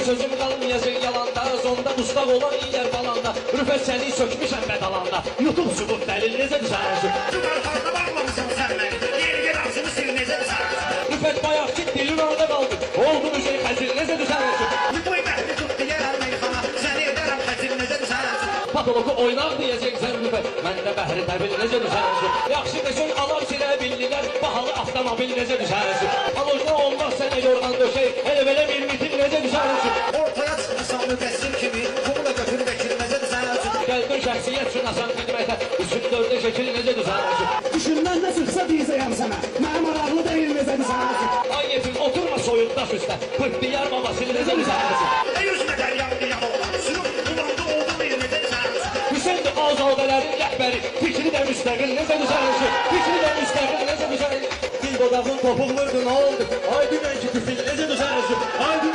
sözüm qalmayacaq yalanda, zonda ustaq olan iyər balanda, Rüfət səni sökmüşəm bədalanda, YouTube subut dəlil necə düzəlsin? Süper fazla bakmamışsın sen beni. Yeni gel ağzını sil necə düzəlsin? Rüfət bayaq ki dilin orada qaldı, oldu bir şey xəcil necə düzəlsin? Yutoy məhli tut deyərəm meyxana, səni edərəm xəcil necə düzəlsin? Patologu oynar deyəcəksən Rüfət, məndə bəhri təbil necə düzəlsin? Yaxşı desin alar silə billilər, bahalı avtomobil necə düzəlsin? Alojda olmaz sənə yorğan döşək, elə belə bir mitin necə düzəlsin? Ortaya çıxırsan müqəssir kimi, kumla götür vəkil necə düzəlsin? Gəldin şəxsiyyət üçün asan xidmətə, üstün dördə şəkil necə düzəlsin? Düşündən nə çıxsa deyəcəyəm sənə, mənim araqlı deyil necə düzəlsin? Ay yetim oturma soyuq daş üstə, Pırtdiyar babası necə düzəlsin? Yüzmədən yandı yan olan, sürüb bulandı oldu bir necə düzəlsin? Hüseyin azadələrin rəhbəri, fikri də müstəqil necə düzəlsin? Fikri də müstəqil necə düzəlsin? Dil dodağın topuq vurdu, nə oldu? Ay dünənki tüfil necə düzəlsin? Ay dünənki